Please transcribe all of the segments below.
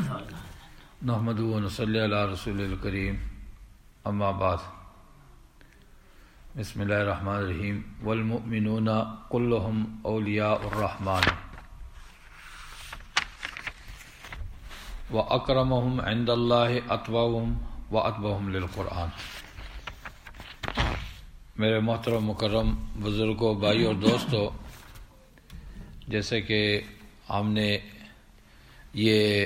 نحمدہ و نصلی علی رسول الکریم اما بعد بسم اللہ الرحمن الرحیم والمؤمنون کلہم اولیاء الرحمن واکرمہم عند اللہ اتبعہم واتبعہم للقرآن۔ میرے محترم مکرم بزرگوں، بھائی اور دوستو، جیسے کہ ہم نے یہ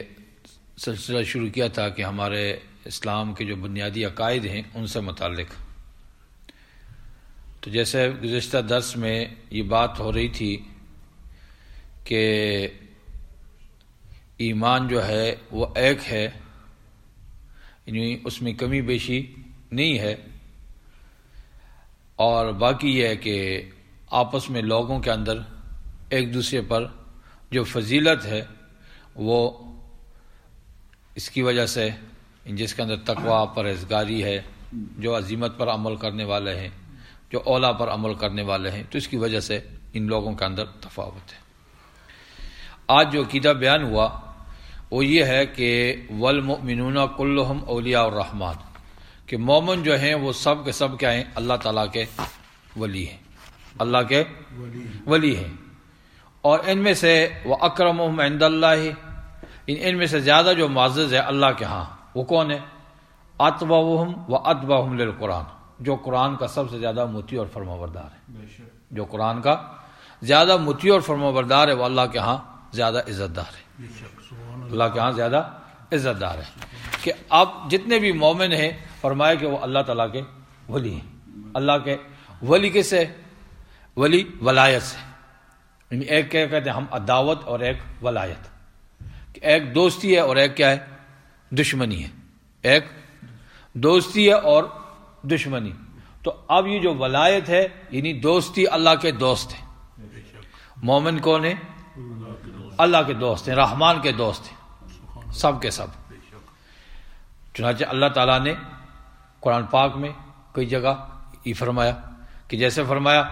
سلسلہ شروع کیا تھا کہ ہمارے اسلام کے جو بنیادی عقائد ہیں ان سے متعلق، تو جیسے گزشتہ درس میں یہ بات ہو رہی تھی کہ ایمان جو ہے وہ ایک ہے، یعنی اس میں کمی بیشی نہیں ہے، اور باقی یہ ہے کہ آپس میں لوگوں کے اندر ایک دوسرے پر جو فضیلت ہے وہ اس کی وجہ سے، جس کے اندر تقویٰ، پرہیزگاری ہے، جو عزیمت پر عمل کرنے والے ہیں، جو اولیٰ پر عمل کرنے والے ہیں، تو اس کی وجہ سے ان لوگوں کے اندر تفاوت ہے۔ آج جو عقیدہ بیان ہوا وہ یہ ہے کہ والمؤمنون کلہم اولیاء الرحمن، کہ مومن جو ہیں وہ سب کے سب کیا ہیں؟ اللہ تعالیٰ کے ولی ہیں، اللہ کے ولی ہیں، اور ان میں سے وَأَكْرَمُهُمْ عِنْدَ اللَّهِ، ان میں سے زیادہ جو معزز ہے اللہ کے ہاں وہ کون ہے؟ أَتْبَعُهُمْ وَأَتْبَعُهُمْ لِلْقُرْآنِ، جو قرآن کا سب سے زیادہ مطیع اور فرمانبردار ہے، جو قرآن کا زیادہ مطیع اور فرمانبردار ہے وہ اللہ کے ہاں زیادہ عزت دار ہے، اللہ کے ہاں زیادہ عزت دار ہے۔ کہ اب جتنے بھی مومن ہیں فرمایا کہ وہ اللہ تعالیٰ کے ولی ہیں۔ اللہ کے ولی کس سے؟ ولی ولایت سے، یعنی ایک کیا کہتے ہیں ہم عداوت اور ایک ولایت، کہ ایک دوستی ہے اور ایک کیا ہے؟ دشمنی ہے، ایک دوستی ہے اور دشمنی۔ تو اب یہ جو ولایت ہے یعنی دوستی، اللہ کے دوست ہیں، مومن کون ہے؟ اللہ کے دوست ہیں، رحمان کے دوست ہیں، سب کے سب۔ چنانچہ اللہ تعالیٰ نے قرآن پاک میں کئی جگہ یہ فرمایا کہ جیسے فرمایا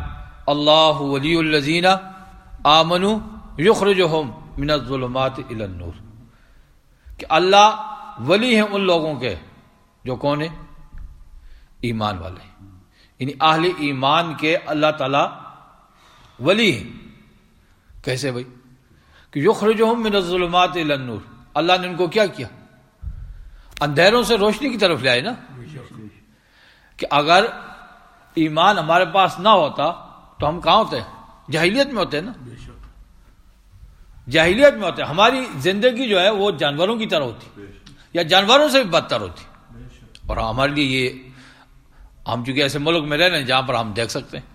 اللہ ولی الذین آمنوا یخرجہم من الظلمات الی النور، کہ اللہ ولی ہیں ان لوگوں کے جو کون ہیں؟ ایمان والے، یعنی اہل ایمان کے اللہ تعالیٰ ولی ہیں۔ کیسے بھائی؟ کہ یخرجہم من الظلمات الی النور، اللہ نے ان کو کیا کیا؟ اندھیروں سے روشنی کی طرف لے آئے نا۔ کہ اگر ایمان ہمارے پاس نہ ہوتا تو ہم کہاں ہوتے؟ جاہلیت میں ہوتے نا، جاہلیت میں ہوتے۔ ہماری زندگی جو ہے وہ جانوروں کی طرح ہوتی، یا جانوروں سے بھی بدتر ہوتی۔ اور ہمارے لیے یہ، ہم چونکہ ایسے ملک میں رہ رہے ہیں جہاں پر ہم دیکھ سکتے ہیں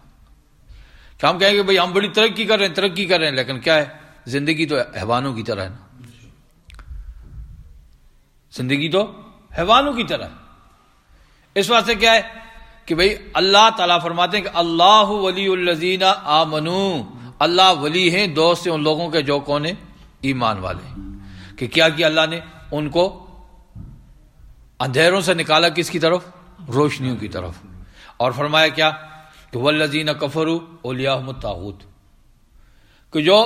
کہ ہم کہیں گے بھئی ہم بڑی ترقی کر رہے ہیں، لیکن کیا ہے؟ زندگی تو حیوانوں کی طرح ہے نا، زندگی تو حیوانوں کی طرح ہے۔ اس واسطے کیا ہے کہ بھئی اللہ تعالیٰ فرماتے ہیں کہ اللہ ولی الذین آمنوا، اللہ ولی ہیں، دوست ہیں ان لوگوں کے جو کون ہیں؟ ایمان والے ہیں۔ کہ کیا کیا اللہ نے؟ ان کو اندھیروں سے نکالا کس کی طرف؟ روشنیوں کی طرف۔ اور فرمایا کیا کہ والذین کفروا اولیاءہم الطاغوت، کہ جو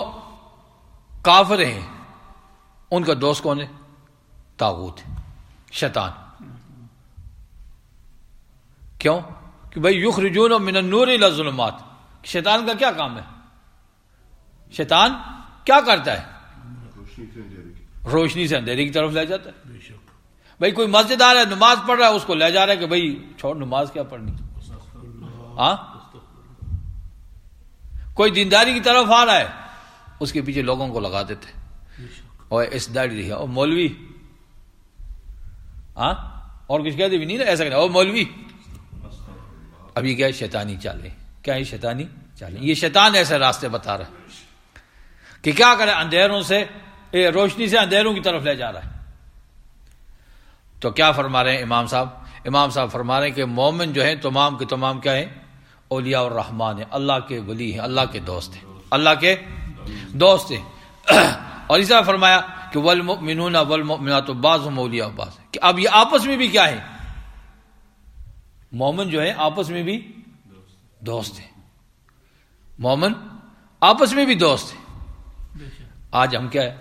کافر ہیں ان کا دوست کون ہے؟ طاغوت، شیطان۔ کیوں؟ کہ بھئی یخرجون من النور الی الظلمات، شیطان کا کیا کام ہے؟ شیطان کیا کرتا ہے؟ روشنی سے اندھیرے کی طرف لے جاتا ہے۔ بھئی کوئی مسجد آ رہا ہے، نماز پڑھ رہا ہے، اس کو لے جا رہا ہے کہ بھئی چھوڑ، نماز کیا پڑھنی؟ ہاں؟ کوئی دینداری کی طرف آ رہا ہے، اس کے پیچھے لوگوں کو لگا دیتے ہیں، اور اس داڑھی دیکھا اور مولوی، ہاں، اور کچھ کہتے بھی نہیں نا، ایسا کہنا اور مولوی۔ اب یہ کیا ہے؟ شیطانی چالیں۔ کیا ہے؟ شیطانی چالیں۔ یہ شیطان ایسے راستے بتا رہا ہے کہ کیا کرے، اندھیروں سے، روشنی سے اندھیروں کی طرف لے جا رہا ہے۔ تو کیا فرما رہے ہیں امام صاحب؟ امام صاحب فرما رہے ہیں کہ مومن جو ہیں تمام کے تمام کیا ہیں؟ اولیاء الرحمن ہیں، اللہ کے ولی ہیں، اللہ کے دوست ہیں، اللہ کے دوست ہیں۔ اور اس طرح فرمایا کہ والمؤمنون والمؤمنات بعضهم اولیاء بعض، کہ اب یہ آپس میں بھی کیا ہے؟ مومن جو ہے آپس میں بھی دوست ہیں، مومن آپس میں بھی دوست ہیں۔ آج ہم کیا ہے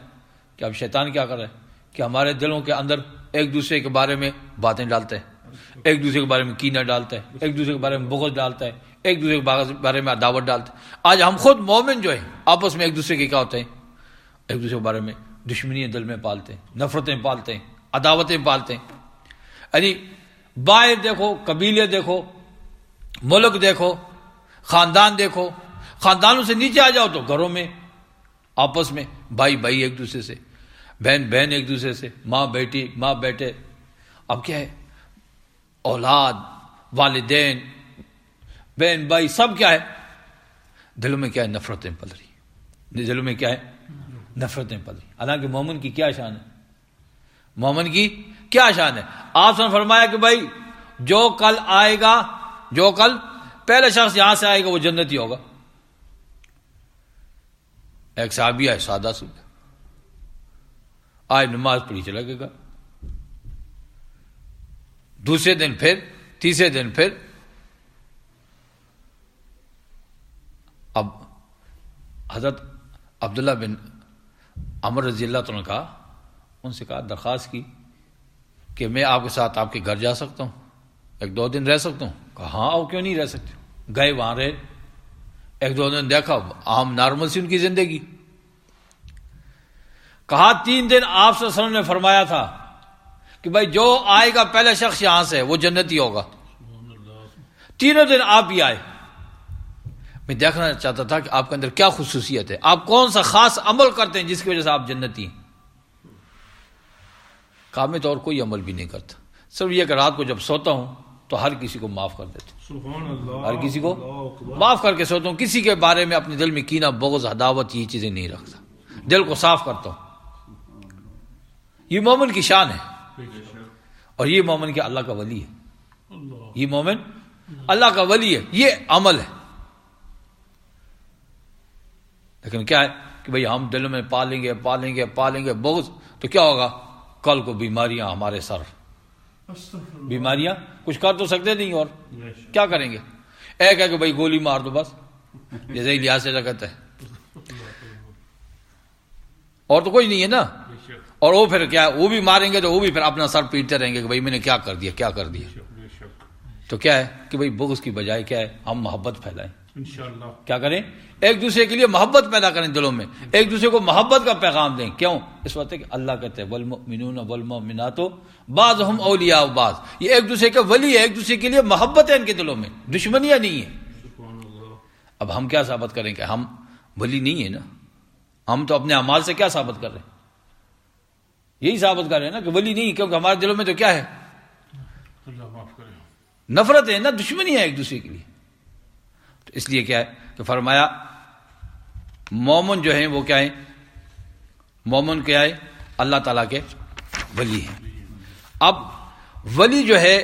کہ اب شیطان کیا کر رہا ہے کہ ہمارے دلوں کے اندر ایک دوسرے کے بارے میں باتیں ڈالتے ہیں، ایک دوسرے کے بارے میں کینہ ڈالتا ہے، ایک دوسرے کے بارے میں بغض ڈالتا ہے، ایک دوسرے کے بارے میں عداوت ڈالتا ہے. آج ہم خود مومن جو ہیں آپس میں ایک دوسرے کے کیا ہوتے ہیں، ایک دوسرے کے بارے میں دشمنی دل میں پالتے ہیں، نفرتیں پالتے ہیں، عداوتیں پالتے ہیں. یعنی باہر دیکھو، قبیلے دیکھو، ملک دیکھو، خاندان دیکھو، خاندانوں سے نیچے آ جاؤ تو گھروں میں آپس میں بھائی بھائی ایک دوسرے سے، بہن بہن ایک دوسرے سے، ماں بیٹی، ماں بیٹے. اب کیا ہے، اولاد، والدین، بہن بھائی، سب کیا ہے، دلوں میں کیا ہے، نفرتیں پل رہی، دلوں میں کیا ہے، نفرتیں پل رہی. حالانکہ مومن کی کیا شان ہے، مومن کی کیا شان ہے. آپ نے فرمایا کہ بھائی جو کل آئے گا، جو کل پہلا شخص یہاں سے آئے گا وہ جنتی ہوگا. ایک صحابی آئے سادہ سودہ، آج نماز پڑھی چلا گیا، دوسرے دن پھر، تیسرے دن پھر. اب حضرت عبداللہ بن عمر رضی اللہ عنہ کا ان سے کہا، درخواست کی کہ میں آپ کے ساتھ آپ کے گھر جا سکتا ہوں، ایک دو دن رہ سکتا ہوں. کہا ہاں آؤ، کیوں نہیں رہ سکتے. گئے وہاں رہے، ایک دو دن دیکھا، عام نارمل سی ان کی زندگی. کہا 3 دن آپ صلی اللہ علیہ وسلم نے فرمایا تھا کہ بھائی جو آئے گا پہلا شخص یہاں سے وہ جنتی ہوگا. 3 دن آپ بھی آئے. میں دیکھنا چاہتا تھا کہ آپ کے اندر کیا خصوصیت ہے، آپ کون سا خاص عمل کرتے ہیں جس کی وجہ سے آپ جنتی ہیں. کہا میں تو اور کوئی عمل بھی نہیں کرتا، صرف یہ کہ رات کو جب سوتا ہوں تو ہر کسی کو معاف کر دیتا ہوں، ہر کسی کو معاف کر کے سوتا ہوں، کسی کے بارے میں اپنے دل میں کینہ، بغض، عداوت یہ چیزیں نہیں رکھتا، دل کو صاف کرتا ہوں. یہ مومن کی شان ہے، اور یہ مومن کے اللہ کا ولی ہے، یہ مومن اللہ کا ولی ہے، یہ عمل ہے. لیکن کیا ہے کہ بھئی ہم دل میں پالیں گے بغض، تو کیا ہوگا، کل کو بیماریاں ہمارے سر، بیماریاں کچھ کر تو سکتے نہیں، اور کیا کریں گے. ایک ہے کہ بھئی گولی مار دو بس، جیسے ہی لحاظ سے کہتا ہے، اور تو کوئی نہیں ہے نا. اور وہ پھر کیا، وہ بھی ماریں گے تو وہ بھی پھر اپنا سر پیٹتے رہیں گے کہ بھئی میں نے کیا کر دیا، کیا کر دیا. تو کیا ہے کہ بھئی بغض کی بجائے کیا ہے، ہم محبت پھیلائیں، کیا کریں، ایک دوسرے کے لیے محبت پیدا کریں دلوں میں، ایک دوسرے کو محبت کا پیغام دیں. کیوں، اس وقت ہے کہ اللہ کہتے ہیں والمؤمنون والمؤمنات بعضهم اولیاء بعض، یہ ایک دوسرے کے ولی ہے، ایک دوسرے کے لیے محبت ہے ان کے دلوں میں، دشمنیاں نہیں ہیں. اب ہم کیا ثابت کریں کہ ہم ولی نہیں ہیں نا، ہم تو اپنے اعمال سے کیا ثابت کر رہے ہیں، یہی ثابت کر رہے ہیں نا کہ ولی نہیں، کیونکہ ہمارے دلوں میں تو کیا ہے، نفرت ہے نا، دشمنی ہے ایک دوسرے کے لیے. تو اس لیے کیا ہے کہ فرمایا مومن جو ہیں وہ کیا ہے، مومن کیا ہے، اللہ تعالیٰ کے ولی ہیں. اب ولی جو ہے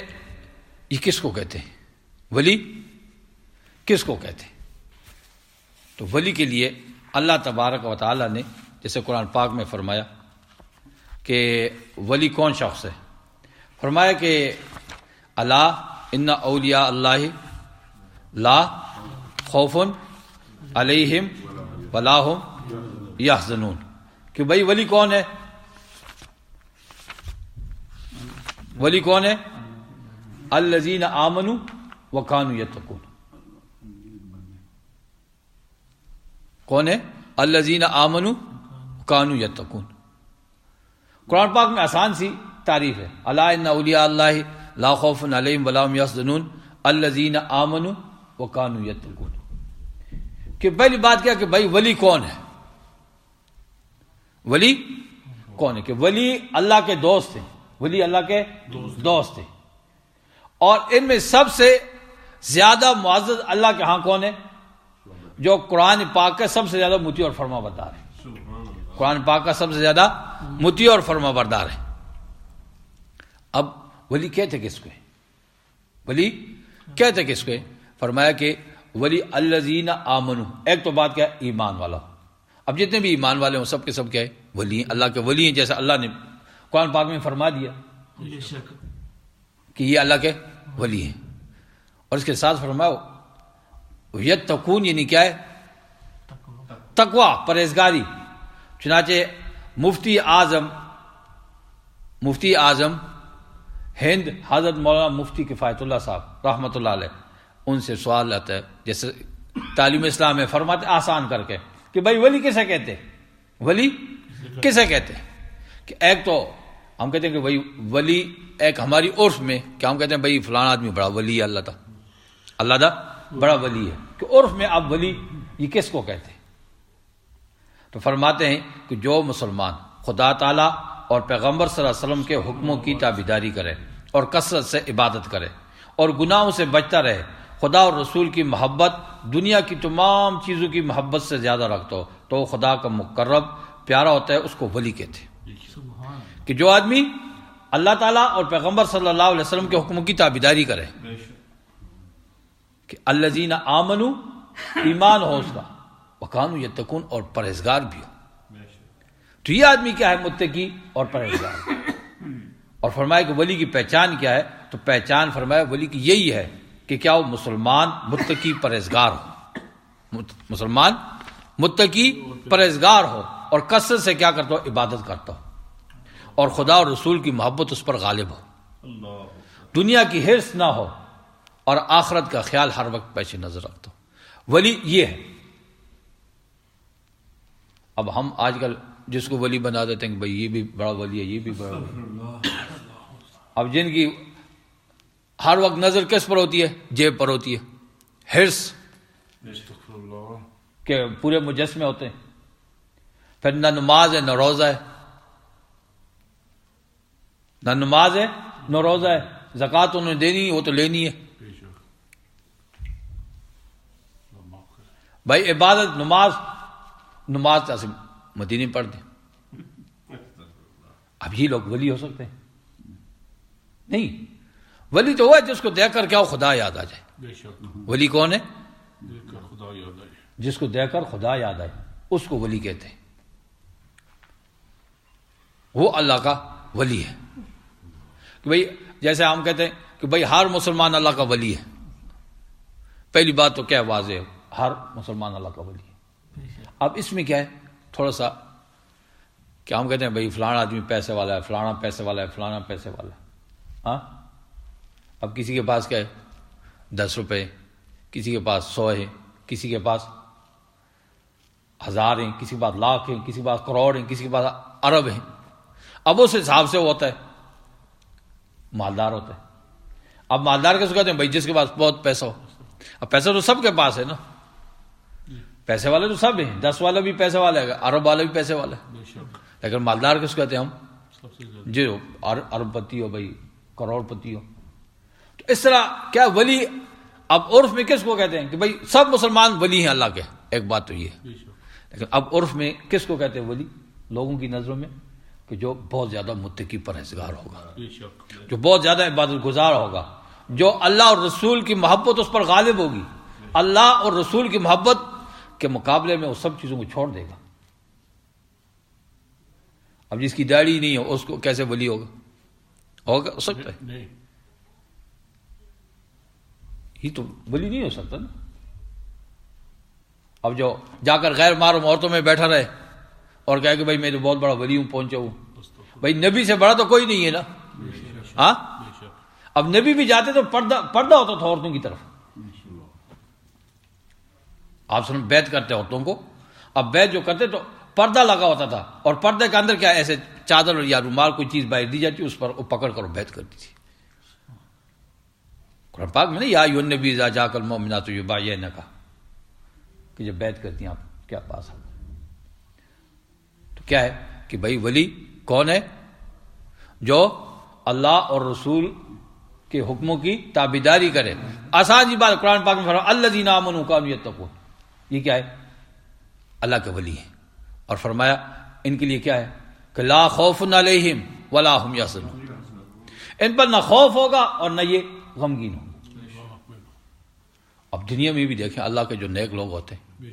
یہ کس کو کہتے ہیں، ولی کس کو کہتے ہیں. تو ولی کے لیے اللہ تبارک و تعالیٰ نے جیسے قرآن پاک میں فرمایا کہ ولی کون شخص ہے. فرمایا کہ اللہ ان اولیاء اللہ لا خوف علیہم ولا هم یحزنون. کہ بھائی ولی کون ہے، ولی کون ہے، الذین آمنوا وکانوا یتقون. کون ہے، الذین آمنوا وکانوا یتقون. قرآن پاک میں آسان سی تعریف ہے، الا ان اولیاء اللہ لا خوف علیہم ولا هم یحزنون الذین آمنوا وکانوا یتقون. کہ پہلی بات کیا کہ بھائی ولی کون ہے، ولی کون ہے، کہ ولی اللہ کے دوست ہیں، ولی اللہ کے دوست ہیں. اور ان میں سب سے زیادہ معزز اللہ کے ہاں کون ہے، جو قرآن پاک کا سب سے زیادہ مطیع اور فرما بردار ہے. قرآن پاک کا سب سے زیادہ مطیع اور فرما بردار ہے. اب ولی کہتے کس کو ہے، ولی کہتے کس کو ہے. فرمایا کہ ولی الذین آمنوا، ایک تو بات کیا ہے، ایمان والا. اب جتنے بھی ایمان والے ہوں سب کے سب کیا ہے، ولی ہیں، اللہ کے ولی ہیں. جیسا اللہ نے قرآن پاک میں فرما دیا کہ یہ اللہ کے ولی ہیں. اور اس کے ساتھ فرمایا یتقون، یعنی کیا ہے، تقوی، پرہیزگاری. چنانچہ مفتی اعظم مفتی اعظم ہند حضرت مولانا مفتی کفایت اللہ صاحب رحمۃ اللہ علیہ، ان سے سوال آتا ہے، جیسے تعلیم اسلام میں فرماتے آسان کر کے کہ بھائی ولی کسے کہتے، ولی کسے کہتے؟ کہ ایک تو ہم کہتے ہیں کہ بھائی ولی ایک ہماری عرف میں کیا ہم کہتے ہیں بھائی فلانا آدمی بڑا ولی ہے، اللہ دا بڑا ولی ہے، کہ عرف میں اب ولی یہ کس کو کہتے ہیں؟ تو فرماتے ہیں کہ جو مسلمان خدا تعالیٰ اور پیغمبر صلی اللہ علیہ وسلم کے حکموں کی تابعداری کرے اور کثرت سے عبادت کرے اور گناہوں سے بچتا رہے، خدا اور رسول کی محبت دنیا کی تمام چیزوں کی محبت سے زیادہ رکھتا ہو، تو وہ خدا کا مقرب پیارا ہوتا ہے، اس کو ولی کہتے ہیں۔ کہ جو آدمی اللہ تعالیٰ اور پیغمبر صلی اللہ علیہ وسلم کے حکموں کی تابعداری کرے، کہ الذین آمنوا، ایمان ہو اس کا، وکانوا یتقون، اور پرہیزگار بھی ہو، تو یہ آدمی کیا ہے؟ متقی اور پرہیزگار۔ اور فرمایا کہ ولی کی پہچان کیا ہے؟ تو پہچان فرمایا ولی کی یہی ہے کہ کیا وہ مسلمان متقی پرہیزگار ہو، مسلمان متقی پرہیزگار ہو، اور کثرت سے کیا کرتا ہو؟ عبادت کرتا ہو، اور خدا اور رسول کی محبت اس پر غالب ہو، دنیا کی حرص نہ ہو، اور آخرت کا خیال ہر وقت پیش نظر رکھتا ہو۔ ولی یہ ہے۔ اب ہم آج کل جس کو ولی بنا دیتے ہیں کہ بھائی یہ بھی بڑا ولی ہے، یہ بھی بڑا ولی ہے۔ اب جن کی ہر وقت نظر کس پر ہوتی ہے؟ جیب پر ہوتی ہے، حرص کہ پورے مجسمے ہوتے ہیں، پھر نہ نماز ہے نہ روزہ ہے، نہ نماز ہے نہ روزہ ہے، زکوٰۃ انہوں نے دینی ہے، وہ تو لینی ہے۔ بھائی عبادت نماز تو مدینے پڑھ دیں، اب یہ لوگ ولی ہو سکتے ہیں؟ نہیں، ولی تو وہ ہے جس کو دیکھ کر کیا خدا یاد آ جائے۔ ولی کون ہے؟ جس کو دیکھ کر خدا یاد آئے، اس کو ولی کہتے ہیں، وہ اللہ کا ولی ہے۔ کہ بھائی جیسے ہم کہتے ہیں کہ بھائی ہر مسلمان اللہ کا ولی ہے، پہلی بات تو کیا واضح ہے، ہر مسلمان اللہ کا ولی ہے۔ اب اس میں کیا ہے تھوڑا سا کہ ہم کہتے ہیں بھائی فلانا آدمی پیسے والا ہے، فلانا پیسے والا ہے، فلانا پیسے والا ہے، ہاں؟ اب کسی کے پاس کیا ہے 10 روپے، کسی کے پاس 100 ہے، کسی کے پاس 1000 ہیں، کسی کے پاس لاکھ ہیں، کسی کے پاس کروڑ ہیں، کسی کے پاس ارب ہیں۔ اب اس حساب سے وہ ہوتا ہے مالدار ہوتا ہے۔ اب مالدار کس کو کہتے ہیں؟ بھائی جس کے پاس بہت پیسہ ہو۔ اب پیسہ تو سب کے پاس ہے نا، پیسے والے تو سب ہیں، 10 والا بھی پیسے والا ہے، ارب والا بھی پیسے والا ہے، لیکن مالدار کس کو کہتے ہیں ہم؟ جو ارب پتی ہو، بھائی کروڑ پتی ہو۔ تو اس طرح کیا ولی اب عرف میں کس کو کہتے ہیں؟ کہ بھائی سب مسلمان ولی ہیں اللہ کے، ایک بات تو یہ ہے، لیکن اب عرف میں کس کو کہتے ہیں ولی لوگوں کی نظروں میں؟ کہ جو بہت زیادہ متقی پرہیزگار ہوگا، جو بہت زیادہ عبادت گزار ہوگا، جو اللہ اور رسول کی محبت اس پر غالب ہوگی، اللہ اور رسول کی محبت کے مقابلے میں وہ سب چیزوں کو چھوڑ دے گا۔ اب جس کی داڑھی نہیں ہو اس کو کیسے ولی ہوگا؟ ہو سکتا ہے؟ یہ تو ولی نہیں ہو سکتا نا۔ اب جو جا کر غیر محرم عورتوں میں بیٹھا رہے اور کہے کہ بھائی میں تو بہت بڑا ولی ہوں، پہنچا ہوں، بھائی نبی سے بڑا تو کوئی نہیں ہے نا، ہاں؟ اب نبی بھی جاتے تو پردہ ہوتا تھا عورتوں کی طرف، آپ سن بیعت کرتے عورتوں کو، اب بیعت جو کرتے تو پردہ لگا ہوتا تھا، اور پردے کے اندر کیا ایسے چادر یا رومال کوئی چیز باہر دی جاتی، اس پر وہ پکڑ کر بیعت کرتی تھی۔ قرآن پاک میں نے یا ایھا النبی اذا جاءک المؤمنات یبایعنک، کہ جب بیعت کرتی ہیں آپ کیا پاس ہے، تو کیا ہے کہ بھائی ولی کون ہے؟ جو اللہ اور رسول کے حکموں کی تابعداری کرے۔ آسان جی بات، قرآن پاک میں فرمایا الذین آمنوا کانوا یتقون، یہ کیا ہے؟ اللہ کے ولی ہیں، اور فرمایا ان کے لیے کیا ہے کہ لا خوف علیہم ولا هم یحزنون، ان پر نہ خوف ہوگا اور نہ یہ غمگین ہوں۔ اب دنیا میں بھی دیکھیں اللہ کے جو نیک لوگ ہوتے ہیں،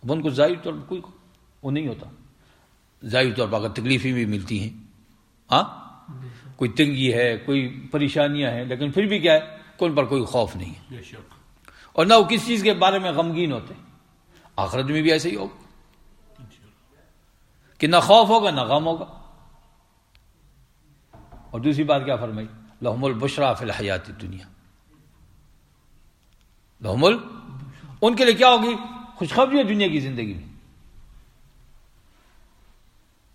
اب ان کو ظاہری طور پر کوئی وہ نہیں ہوتا، ظاہری طور پر اگر تکلیفیں بھی ملتی ہیں، ہاں کوئی تنگی ہے، کوئی پریشانیاں ہیں، لیکن پھر بھی کیا ہے کہ ان پر کوئی خوف نہیں ہے، اور نہ وہ کس چیز کے بارے میں غمگین ہوتے ہیں۔ آخرت میں بھی ایسے ہی ہوگا کہ نہ خوف ہوگا نہ غم ہوگا۔ اور دوسری بات کیا فرمائی؟ لہم البشریٰ فی الحیات الدنیا، لہم ان کے لیے کیا ہوگی؟ خوشخبری ہے دنیا کی زندگی میں.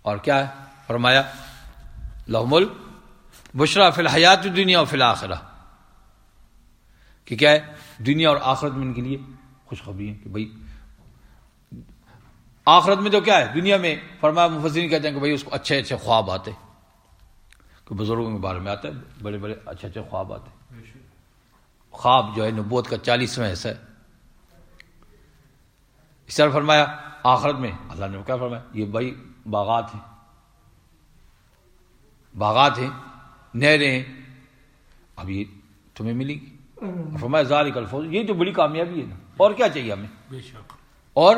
اور کیا ہے فرمایا؟ لہم البشریٰ فی الحیات الدنیا و فی الآخرہ، کہ کیا ہے؟ دنیا اور آخرت میں ان کے لیے خوشخبری ہے کہ بھائی آخرت میں تو کیا ہے، دنیا میں فرمایا مفسرین کہتے ہیں کہ بھائی اس کو اچھے اچھے خواب آتے، کہ بزرگوں کے بارے میں آتا ہے بڑے بڑے اچھے اچھے خواب آتے. خواب جو ہے نبوت کا 40واں حصہ ہے. اس طرح فرمایا آخرت میں اللہ نے کیا فرمایا؟ یہ بھائی باغات ہیں، باغات ہیں، نہریں ہیں، اب یہ تمہیں ملے گی. فرمایا ذالک الفوز، یہ تو بڑی کامیابی ہے نا، اور کیا چاہیے ہمیں؟ اور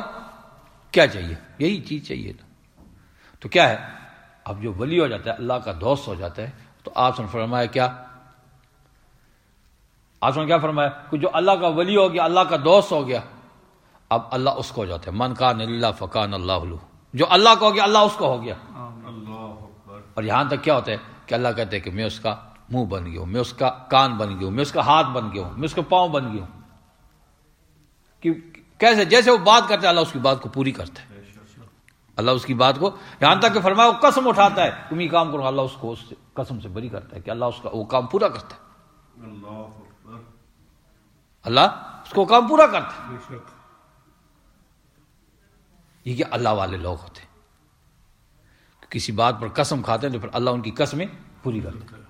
کیا چاہیے؟ یہی چیز چاہیے نا. تو کیا ہے، اب جو ولی ہو جاتا ہے، اللہ کا دوست ہو جاتا ہے، تو آپ نے فرمایا کیا؟ آپ نے کیا فرمایا کہ جو اللہ کا ولی ہو گیا، اللہ کا دوست ہو گیا، اب اللہ اس کو ہو جاتا ہے. من کان للہ فکان اللہ لہ، جو اللہ کو ہو گیا اللہ اس کو ہو گیا. اور یہاں تک کیا ہوتا ہے کہ اللہ کہتے ہیں کہ میں اس کا منہ بن گیا ہوں، میں اس کا کان بن گیا ہوں، میں اس کا ہاتھ بن گیا ہوں، میں اس کا پاؤں بن گیا ہوں. کہ کیسے؟ جیسے وہ بات کرتا ہے اللہ اس کی بات کو پوری کرتا ہے. اللہ اس کی بات کو، یہاں تک کہ فرمایا وہ قسم اٹھاتا ہے تم یہ کام کرو، اللہ اس کو اس سے قسم سے بری کرتا ہے کہ اللہ اس کا وہ کام پورا کرتا ہے. اللہ اس کو کام پورا کرتا ہے. یہ کہ اللہ والے لوگ ہوتے ہیں، کسی بات پر قسم کھاتے ہیں تو پھر اللہ ان کی قسمیں پوری کرتے ہیں.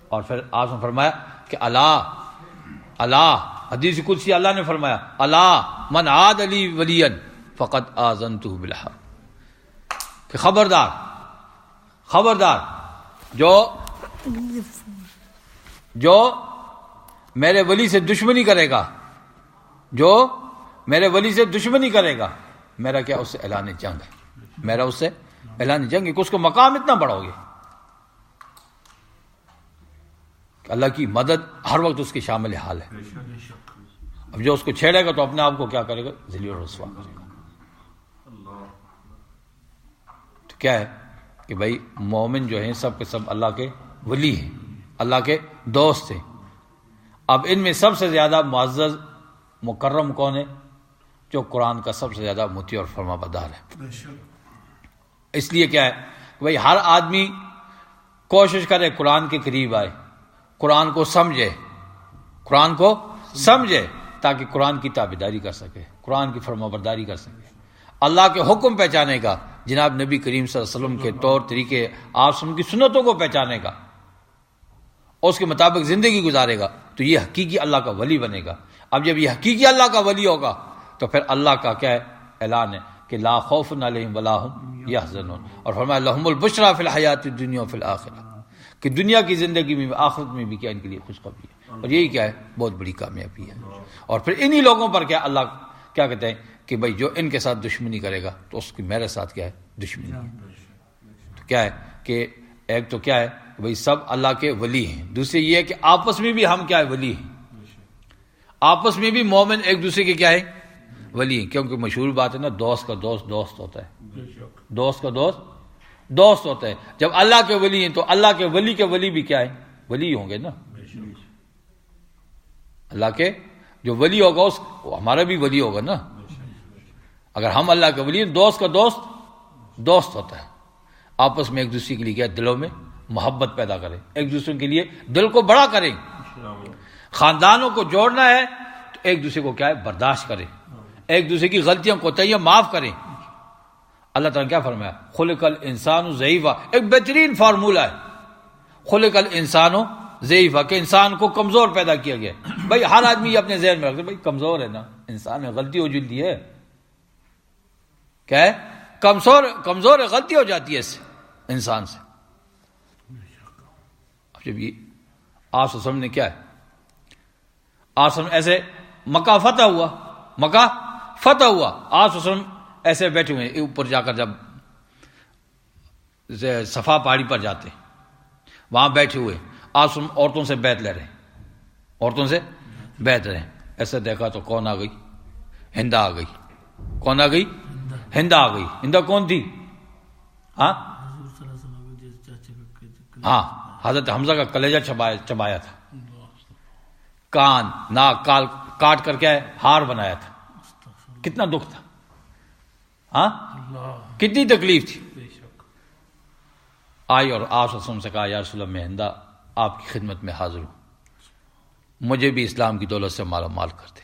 اور پھر آپ نے فرمایا کہ اللہ حدیث قدسی اللہ نے فرمایا اللہ من عاد لی ولیا فقد آذنتہ بالحرب، کہ خبردار جو میرے ولی سے دشمنی کرے گا، جو میرے ولی سے دشمنی کرے گا، میرا کیا اس سے اعلان جنگ ہے، میرا اس سے اعلان جنگ ہے کہ اس کو مقام اتنا بڑا ہو گیا کہ اللہ کی مدد ہر وقت اس کے شامل حال ہے. اب جو اس کو چھیڑے گا تو اپنے آپ کو کیا کرے گا؟ ذلیل اور رسوا کرے گا. تو کیا ہے کہ بھائی مومن جو ہیں سب کے سب اللہ کے ولی ہیں، اللہ کے دوست ہیں. اب ان میں سب سے زیادہ معزز مکرم کون ہے؟ جو قرآن کا سب سے زیادہ مطیع اور فرما بردار ہے. اس لیے کیا ہے کہ بھائی ہر آدمی کوشش کرے قرآن کے قریب آئے، قرآن کو سمجھے تاکہ قرآن کی تابعداری کر سکے، قرآن کی فرما برداری کر سکے، اللہ کے حکم پہچانے کا، جناب نبی کریم صلی اللہ علیہ وسلم کے طور طریقے، آپ وسلم کی سنتوں کو پہچانے کا، اور اس کے مطابق زندگی گزارے گا، تو یہ حقیقی اللہ کا ولی بنے گا. اب جب یہ حقیقی اللہ کا ولی ہوگا تو پھر اللہ کا کیا ہے؟ اعلان ہے کہ لا خوف علیہم ولا هم یحزنون. اور فرمایا لہم البشریٰ فی الحیات الدنیا فی الآخرہ، کہ دنیا کی زندگی میں آخرت میں بھی کیا ان کے لیے خوشخبری ہے. اور یہی کیا ہے؟ بہت بڑی کامیابی ہے. اور پھر انہی لوگوں پر کیا اللہ کیا کہتے ہیں کہ بھائی جو ان کے ساتھ دشمنی کرے گا تو اس کی میرے ساتھ کیا ہے؟ دشمنی ہے. تو کیا ہے کہ ایک تو کیا ہے کہ بھائی سب اللہ کے ولی ہیں، دوسرے یہ ہے کہ آپس میں بھی ہم کیا ہے؟ ولی ہیں. آپس میں بھی مومن ایک دوسرے کے کیا ہے؟ ولی ہیں. کیونکہ مشہور بات ہے نا، دوست کا دوست ہوتا ہے، دوست کا دوست ہوتا ہے. جب اللہ کے ولی ہیں تو اللہ کے ولی بھی کیا ہے؟ ولی ہوں گے نا. اللہ کے جو ولی ہوگا وہ ہمارا بھی ولی ہوگا نا. اگر ہم اللہ کے ولی ہیں، دوست کا دوست ہوتا ہے. آپس میں ایک دوسرے کے لیے کیا؟ دلوں میں محبت پیدا کریں، ایک دوسرے کے لیے دل کو بڑا کریں. خاندانوں کو جوڑنا ہے تو ایک دوسرے کو کیا ہے؟ برداشت کریں، ایک دوسرے کی غلطیاں کوتاہیاں معاف کریں. اللہ تعالیٰ نے کیا فرمایا؟ خلق الانسان ضعیفا، ایک بہترین فارمولہ ہے. خلق الانسان ضعیفا، کہ انسان کو کمزور پیدا کیا گیا. بھائی ہر آدمی اپنے ذہن میں رکھتے بھائی کمزور ہے نا، انسان میں غلطی ہو جاتی ہے. کیا ہے؟ کمزور ہے، غلطی ہو جاتی ہے اس سے انسان سے. اب جب یہ آپ سے سمجھنے کیا ہے، آپ سمجھ ایسے مکہ فتح ہوا، آپ سے ایسے بیٹھے ہوئے اوپر جا کر، جب صفا پہاڑی پر جاتے وہاں بیٹھے ہوئے آپ عورتوں سے بیعت لے رہے ہیں. ایسے دیکھا تو کون آ گئی؟ ہند آ گئی. کون آ گئی؟ ہند آ گئی. ہند کون تھی؟ ہاں ہاں حضرت حمزہ کا کلیجہ چبایا تھا، کان ناک کاٹ کر کے ہار بنایا تھا، کتنا دکھ تھا، ہاں کتنی تکلیف تھی. آئی اور آپ سے کہا یا رسول اللہ میں ہندا آپ کی خدمت میں حاضر ہوں، مجھے بھی اسلام کی دولت سے مالا مال کر دے.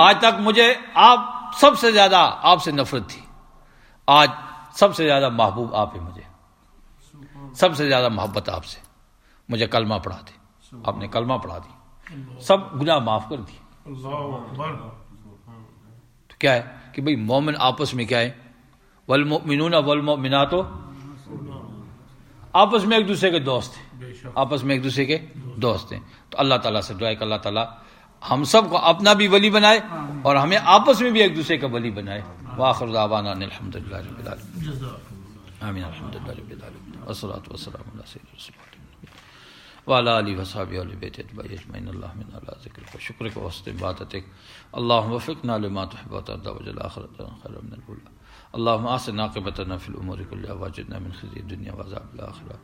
آج تک مجھے آپ سب سے زیادہ آپ سے نفرت تھی، آج سب سے زیادہ محبوب آپ ہیں، مجھے سب سے زیادہ محبت آپ سے. مجھے کلمہ پڑھا دے. آپ نے کلمہ پڑھا دی، سب گناہ معاف کر دی. تو کیا ہے کہ بھئی مومن آپس میں کیا ہے، والمؤمنون والمؤمنات آپس میں ایک دوسرے کے دوست ہیں، آپس میں ایک دوسرے کے دوست ہیں. تو اللہ تعالیٰ سے دعا ہے کہ اللہ تعالیٰ ہم سب کو اپنا بھی ولی بنائے اور ہمیں آپس میں بھی ایک دوسرے کا ولی بنائے. وآخر دعوانا ان الحمدللہ رب العالمین. آمین. الحمدللہ رب العالمین والصلاۃ والسلام علی سیدنا رسول اللہ وعلی آلہ وصحبہ اہل بیت اتباعہ اجمعین. اللہم انا علی ذکرک و شکرک و حسن عبادتک. اللہم وفقنا لما تحب وترضى واجعل آخرتنا خیرا من الأولى. اللهم احسن عاقبتنا في الامور كلها واجرنا من خزي الدنيا وعذاب الاخره.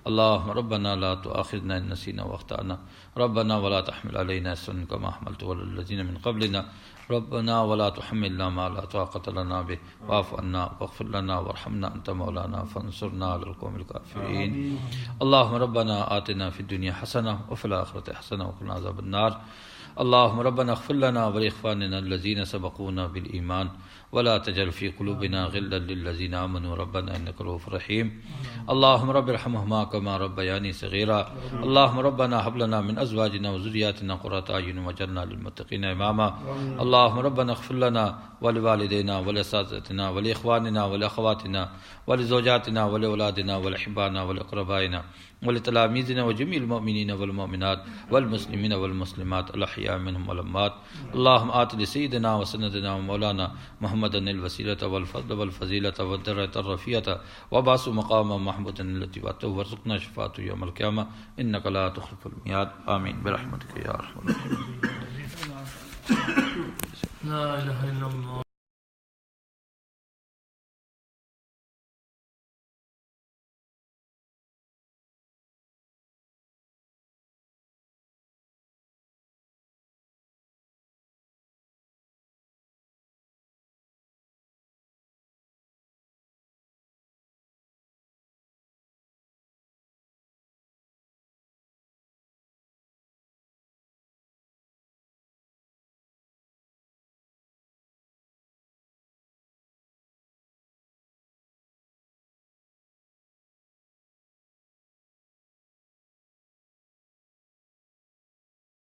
اللهم ربنا لا تؤاخذنا ان نسينا واخطانا ربنا ولا تحمل علينا اصرا كما حملته على الذين من قبلنا ربنا ولا تحملنا ما لا طاقة لنا به واعف عنا واغفر لنا وارحمنا انت مولانا فانصرنا على القوم الكافرين. اللهم ربنا آتنا في الدنيا حسنة وفي الآخرة حسنة وقنا عذاب النار. اللهم ربنا اغفر لنا ولإخواننا الذين سبقونا بالإيمان ولا تجعل في قلوبنا غلا للذين آمنوا ربنا إنك رؤوف رحيم. اللهم رب ارحمهما كما ربياني صغيرا. اللهم ربنا هب لنا من أزواجنا وذرياتنا قرة أعين واجعلنا للمتقين إماما. اللهم ربنا اغفر لنا ولوالدينا ولأساتذتنا ولإخواننا ولأخواتنا ولزوجاتنا ولأولادنا ولأحبائنا ولأقربائنا ولتلاميذنا وجميع المؤمنين والمؤمنات والمسلمين والمسلمات الأحياء منهم والأموات. اللهم آت لسيدنا وسندنا ومولانا محمد الوسيلة والفضل والفضيلة والدرجة الرفيعة وبعث مقاما محمودا التي وعدته وارزقنا شفاعته يوم القيامة إنك لا تخلف الميعاد. آمين برحمتك يا أرحم الراحمين. لا إله إلا الله.